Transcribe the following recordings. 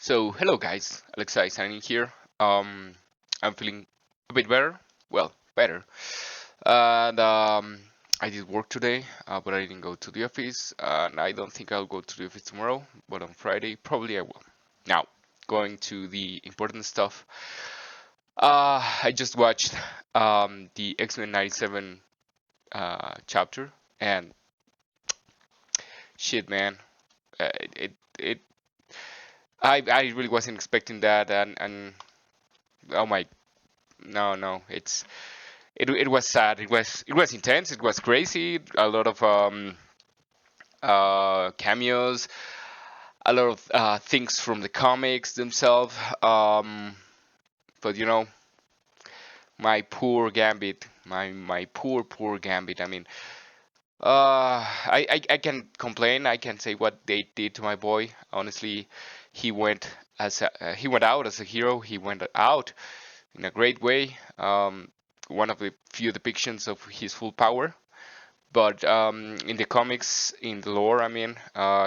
So hello guys, Alexa signing here. I'm feeling a bit better. Well, better. And I did work today, but I didn't go to the office. And I don't think I'll go to the office tomorrow, but on Friday probably I will. Now, going to the important stuff. I just watched the X-Men 97 chapter, and shit, man, it I really wasn't expecting that, and oh my, no, it was sad. It was intense. It was crazy. A lot of cameos, a lot of things from the comics themselves. But my poor Gambit, my poor Gambit. I mean, I can complain. I can say what they did to my boy. Honestly, he went out as a hero. He went out in a great way. One of the few depictions of his full power. But in the comics, in the lore, I mean,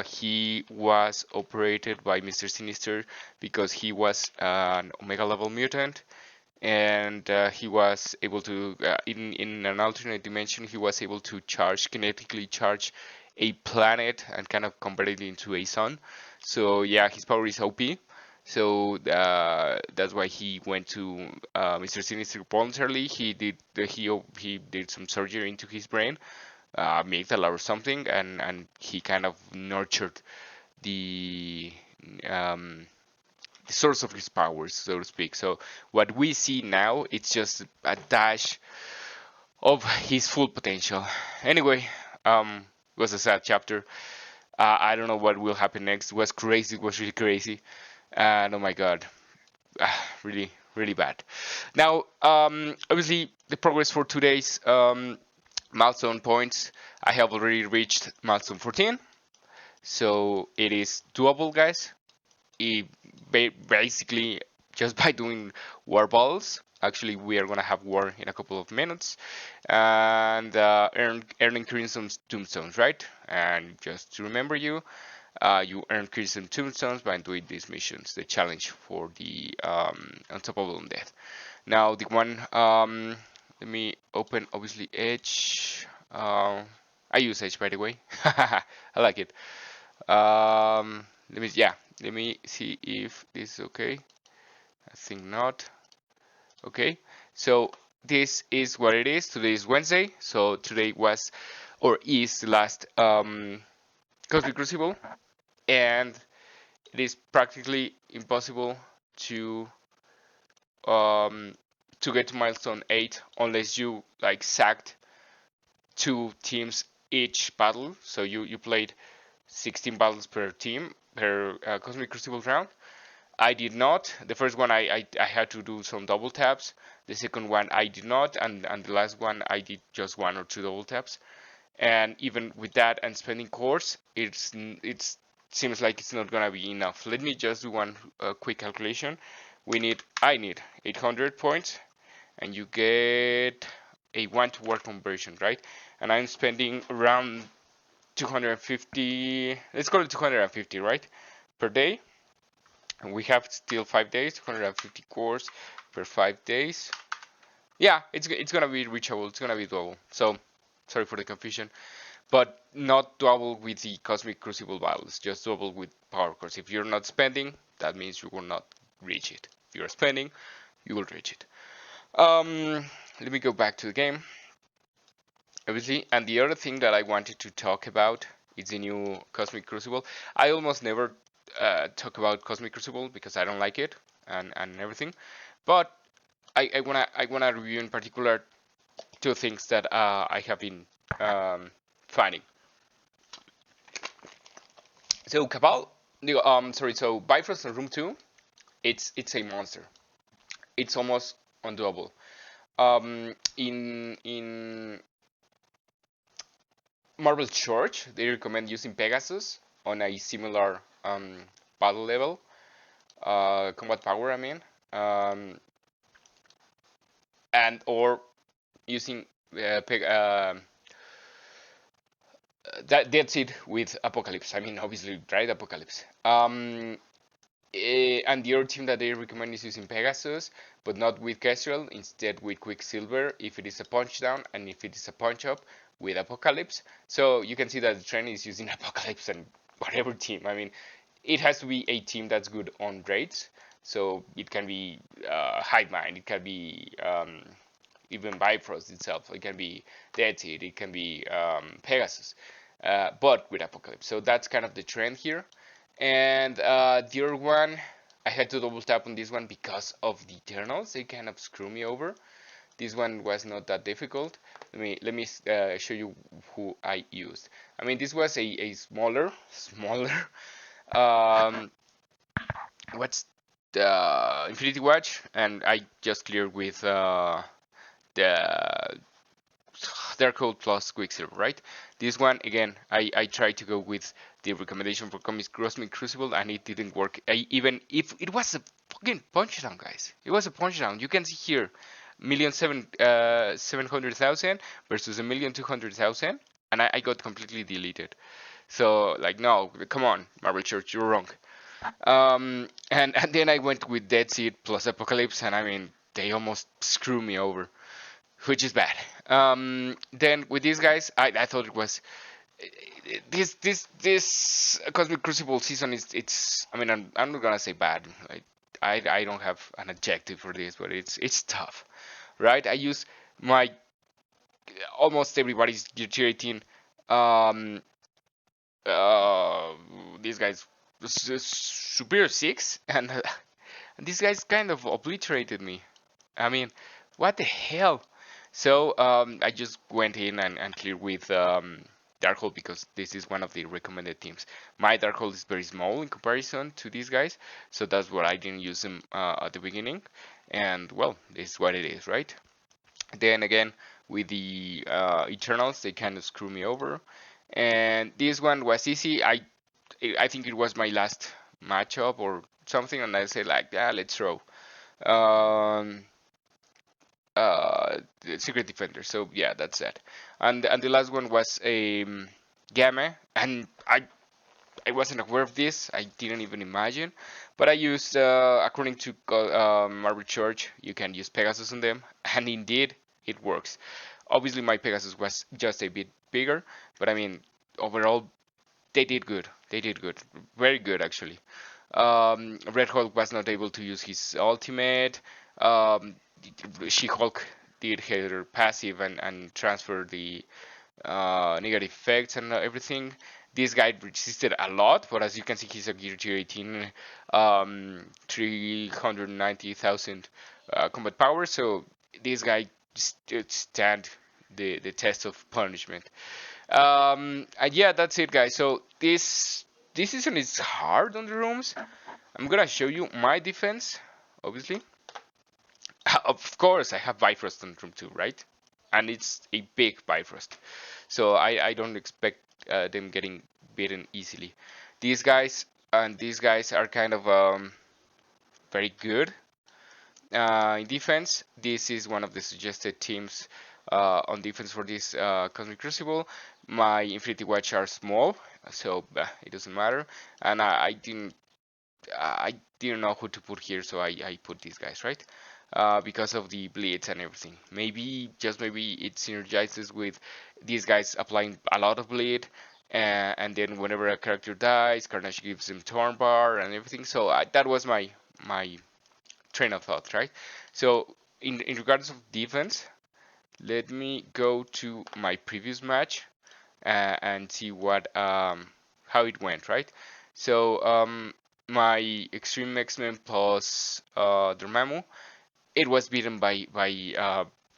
he was operated by Mr. Sinister because he was an Omega level mutant, and he was able to, in an alternate dimension, he was able to kinetically charge a planet and kind of convert it into a sun. So yeah, his power is OP. So that's why he went to Mr. Sinister voluntarily. He did some surgery into his brain, amygdala or something, and he kind of nurtured the um, the source of his powers, so to speak. So what we see now, it's just a dash of his full potential. Anyway, it was a sad chapter. I don't know what will happen next. It was crazy. It was really crazy. And oh my god, really, really bad. Now, obviously, the progress for today's milestone points, I have already reached milestone 14. So it is doable, guys. Basically, just by doing war balls. Actually, we are gonna have war in a couple of minutes, and earning crimson tombstones, right? And just to remember you, you earn crimson tombstones by doing these missions. The challenge for the unstoppable undead. Now the one, let me open obviously Edge. I use Edge, by the way. I like it. Let me see if this is okay. I think not. Okay, so this is what it is. Today is Wednesday, so today was or is the last Cosmic Crucible, and it is practically impossible to um, get to milestone 8 unless you like sacked 2 teams each battle. So you played 16 battles per team per Cosmic Crucible round. I did not. The first one I had to do some double taps. The second one I did not, and the last one I did just 1 or 2 double taps. And even with that and spending cores, it seems like it's not gonna be enough. Let me just do one quick calculation. I need 800 points, and you get a 1-to-1 conversion, right? And I'm spending around 250. Let's call it 250, right, per day. And we have still 5 days, 250 cores per 5 days. Yeah, it's gonna be reachable. It's gonna be doable. So sorry for the confusion, but not doable with the Cosmic Crucible battles. Just doable with power cores. If you're not spending, that means you will not reach it. If you're spending, you will reach it. Let me go back to the game. Obviously, and the other thing that I wanted to talk about is the new Cosmic Crucible. I almost never talk about Cosmic Crucible because I don't like it and everything, but I wanna review in particular 2 things that I have been finding. So Cabal, so Bifrost in Room 2, it's a monster. It's almost undoable. In Marvel Church, they recommend using Pegasus on a similar battle level, combat power. I mean, and or using that's it with Apocalypse. I mean, obviously, right? Apocalypse. And the other team that they recommend is using Pegasus, but not with Kestrel, instead with Quicksilver if it is a punch down, and if it is a punch up with Apocalypse. So you can see that the trend is using Apocalypse and whatever team. I mean, it has to be a team that's good on raids. So it can be Hive Mind, it can be even Bifrost itself, it can be Dead Seed, it can be Pegasus, but with Apocalypse. So that's kind of the trend here. And the other one, I had to double tap on this one because of the Eternals. They kind of screw me over. This one was not that difficult. Let me show you who I used. I mean, this was a smaller. Um, what's the Infinity Watch, and I just cleared with the Darkhold plus Quicksilver, right? This one, again, I tried to go with the recommendation for Cosmic Crucible, and it didn't work. Even if it was a fucking punch down, guys. It was a punch down. You can see here, 700,000 versus 1,200,000, and I got completely deleted. So, like, no, come on, Marvel Church, you're wrong. And then I went with Dead Seed plus Apocalypse, and I mean, they almost screw me over, which is bad. Then with these guys, I thought it was this Cosmic Crucible season is it's. I mean, I'm not gonna say bad. I don't have an adjective for this, but it's tough, right? I use my almost everybody's Gear 18. Um, these guys Superior 6, and these guys kind of obliterated me. I mean, what the hell? So I just went in and cleared with Darkhold because this is one of the recommended teams. My Darkhold is very small in comparison to these guys, so that's why I didn't use them at the beginning. And well, this is what it is, right? Then again, with the Eternals, they kind of screw me over. And this one was easy. I think it was my last matchup or something, and I said like, yeah, let's throw. Um, the Secret Defender. So yeah, that's that. And the last one was a Gamma, and I wasn't aware of this. I didn't even imagine, but I used according to Marvel Church, you can use Pegasus on them, and indeed it works. Obviously, my Pegasus was just a bit bigger, but I mean overall they did good. They did good, very good actually. Red Hulk was not able to use his ultimate. Um, She-Hulk did her passive and transfer the negative effects and everything. This guy resisted a lot, but as you can see, he's a Gear 18, 390,000 combat power. So this guy stood stand the test of punishment. And yeah, that's it, guys. So this season is hard on the rooms. I'm gonna show you my defense, obviously. Of course, I have Bifrost on room 2, right? And it's a big Bifrost. So I don't expect them getting beaten easily. These guys and these guys are kind of very good in defense. This is one of the suggested teams on defense for this Cosmic Crucible. My Infinity Watch are small, so it doesn't matter. And I didn't know who to put here, so I put these guys, right? Because of the blitz and everything. Maybe, just maybe, it synergizes with these guys applying a lot of bleed, and then whenever a character dies, Carnage gives him Torn Bar and everything. So that was my train of thought, right? So in regards of defense, let me go to my previous match and see what how it went, right? So my Extreme X-Men plus Dormammu, it was beaten by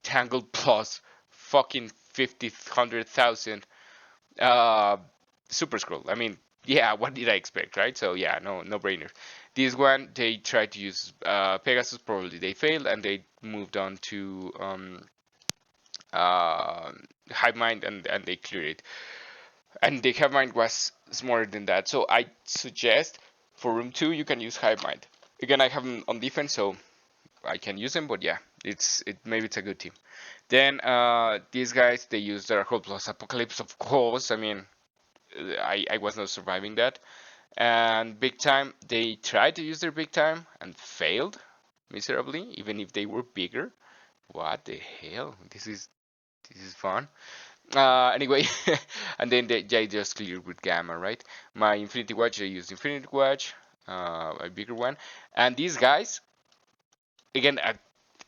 Tangled plus fucking 100,000 Super Scroll. I mean, yeah, what did I expect, right? So yeah, no brainer. This one, they tried to use Pegasus, probably they failed, and they moved on to Hive Mind, and they cleared it. And the Hive Mind was smarter than that, so I suggest for room 2 you can use Hive Mind. Again, I have him on defense, so I can use him, but yeah, maybe it's a good team. Then these guys, they use Darkhold plus Apocalypse, of course. I mean, I was not surviving that. And big time, they tried to use their big time and failed miserably, even if they were bigger. What the hell? This is fun. Anyway, and then they just cleared with gamma, right? My Infinity Watch, I used Infinity Watch, a bigger one, and these guys, again,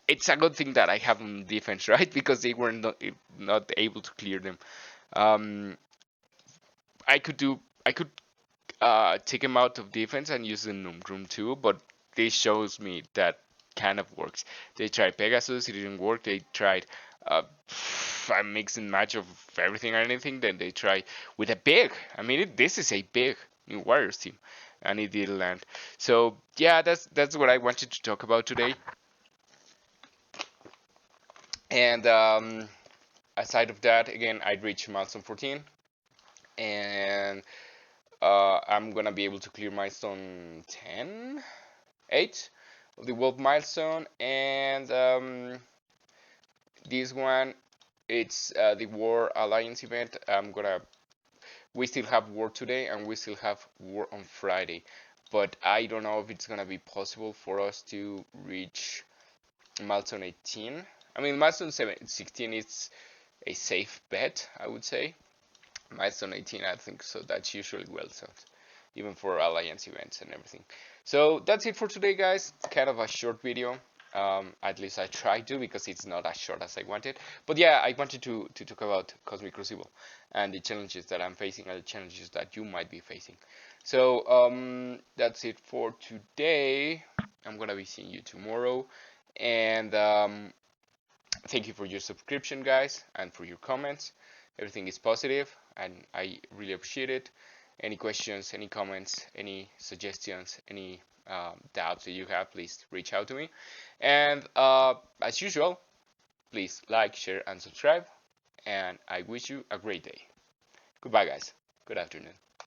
it's a good thing that I have them defense, right? Because they were not able to clear them. Um, I could take him out of defense and use the room too, but this shows me that kind of works. They tried Pegasus, it didn't work. They tried a mix and match of everything and anything. Then they tried with a big. I mean, this is a big New Warriors team, and it did land. So yeah, that's what I wanted to talk about today. And aside of that, again, I reached milestone 14, and I'm gonna be able to clear milestone 10, 8 of the world milestone, and this one, it's the War Alliance event. We still have War today, and we still have War on Friday, but I don't know if it's gonna be possible for us to reach milestone 18. I mean, milestone 16 is a safe bet, I would say. Milestone 18, I think so. That's usually well set, even for Alliance events and everything. So that's it for today, guys. It's kind of a short video. At least I tried to, because it's not as short as I wanted. But yeah, I wanted to talk about Cosmic Crucible and the challenges that I'm facing and the challenges that you might be facing. So that's it for today. I'm gonna be seeing you tomorrow, and thank you for your subscription, guys, and for your comments. Everything is positive, and I really appreciate it. Any questions, any comments, any suggestions, any doubts that you have, please reach out to me. And as usual, please like, share, and subscribe. And I wish you a great day. Goodbye, guys. Good afternoon.